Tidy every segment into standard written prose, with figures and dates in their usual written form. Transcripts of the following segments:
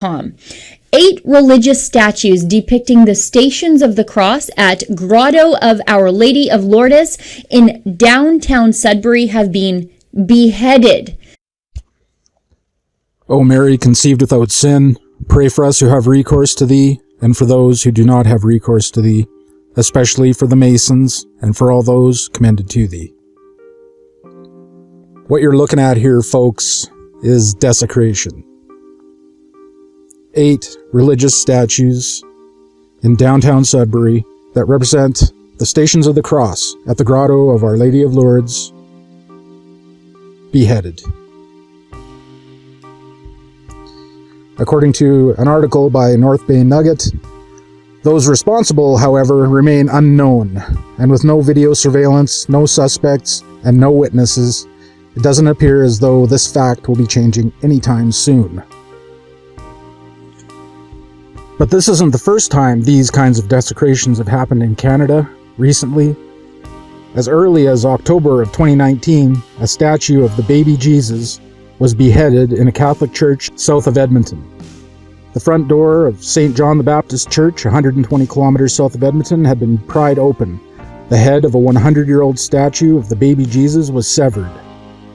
8 religious statues depicting the Stations of the Cross at Grotto of Our Lady of Lourdes in downtown Sudbury have been beheaded. O Mary, conceived without sin, pray for us who have recourse to thee, and for those who do not have recourse to thee, especially for the Masons and for all those commended to thee. What you're looking at here, folks, is desecration. 8 religious statues in downtown Sudbury that represent the Stations of the Cross at the Grotto of Our Lady of Lourdes, beheaded. According to an article by North Bay Nugget, those responsible, however, remain unknown, and with no video surveillance, no suspects, and no witnesses, it doesn't appear as though this fact will be changing anytime soon. But this isn't the first time these kinds of desecrations have happened in Canada recently. As early as October of 2019, a statue of the baby Jesus was beheaded in a Catholic church south of Edmonton. The front door of St. John the Baptist Church, 120 kilometers south of Edmonton, had been pried open. The head of a 100-year-old statue of the baby Jesus was severed.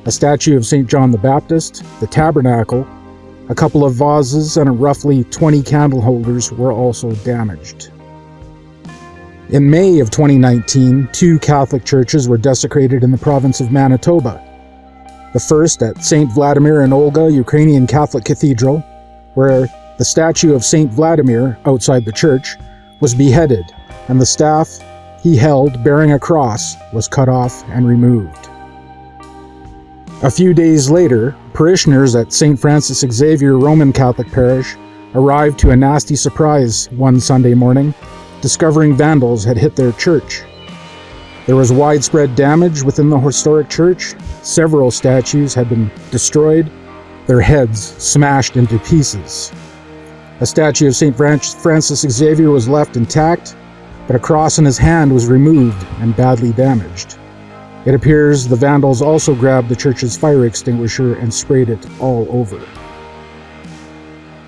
A statue of St. John the Baptist, the tabernacle, a couple of vases, and roughly 20 candle holders were also damaged. In May of 2019, 2 Catholic churches were desecrated in the province of Manitoba. The first at St. Vladimir and Olga Ukrainian Catholic Cathedral, where the statue of St. Vladimir, outside the church, was beheaded, and the staff he held bearing a cross was cut off and removed. A few days later, parishioners at St. Francis Xavier Roman Catholic Parish arrived to a nasty surprise one Sunday morning, discovering vandals had hit their church. There was widespread damage within the historic church. Several statues had been destroyed, their heads smashed into pieces. A statue of St. Francis Xavier was left intact, but a cross in his hand was removed and badly damaged. It appears the vandals also grabbed the church's fire extinguisher and sprayed it all over.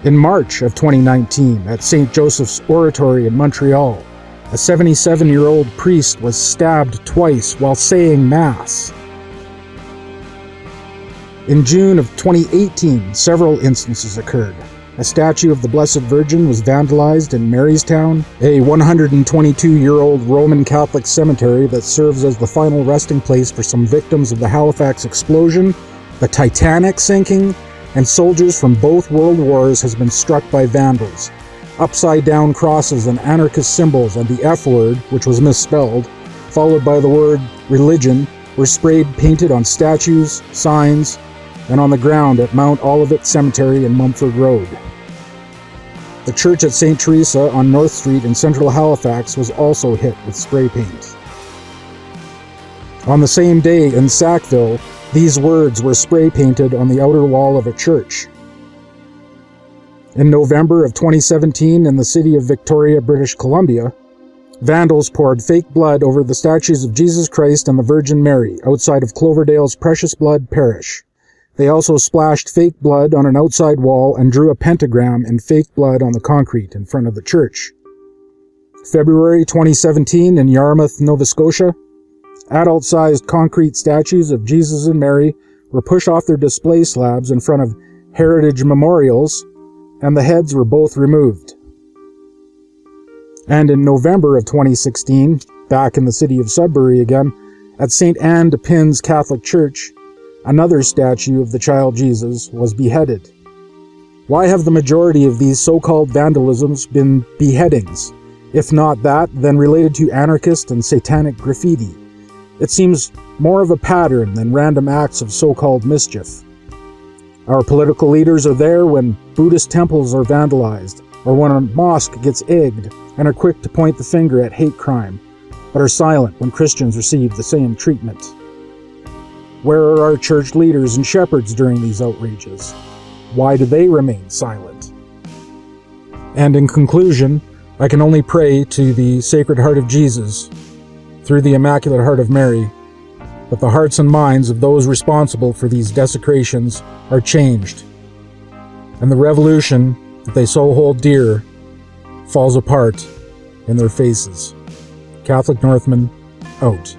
In March of 2019, at St. Joseph's Oratory in Montreal, a 77-year-old priest was stabbed twice while saying Mass. In June of 2018, several instances occurred. A statue of the Blessed Virgin was vandalized in Marystown, a 122-year-old Roman Catholic cemetery that serves as the final resting place for some victims of the Halifax explosion, the Titanic sinking, and soldiers from both world wars has been struck by vandals. Upside-down crosses and anarchist symbols and the F word, which was misspelled, followed by the word religion, were painted on statues, signs, and on the ground at Mount Olivet Cemetery in Mumford Road. The church at St. Teresa on North Street in central Halifax was also hit with spray paint. On the same day in Sackville, these words were spray painted on the outer wall of a church. In November of 2017, in the city of Victoria, British Columbia, vandals poured fake blood over the statues of Jesus Christ and the Virgin Mary outside of Cloverdale's Precious Blood Parish. They also splashed fake blood on an outside wall and drew a pentagram in fake blood on the concrete in front of the church. February 2017, in Yarmouth, Nova Scotia, adult-sized concrete statues of Jesus and Mary were pushed off their display slabs in front of heritage memorials, and the heads were both removed. And in November of 2016, back in the city of Sudbury again, at St. Anne de Pin's Catholic Church, another statue of the child Jesus was beheaded. Why have the majority of these so-called vandalisms been beheadings? If not that, then related to anarchist and satanic graffiti. It seems more of a pattern than random acts of so-called mischief. Our political leaders are there when Buddhist temples are vandalized, or when a mosque gets egged, and are quick to point the finger at hate crime, but are silent when Christians receive the same treatment. Where are our church leaders and shepherds during these outrages? Why do they remain silent? And in conclusion, I can only pray to the Sacred Heart of Jesus, through the Immaculate Heart of Mary, that the hearts and minds of those responsible for these desecrations are changed, and the revolution that they so hold dear falls apart in their faces. Catholic Northman, out.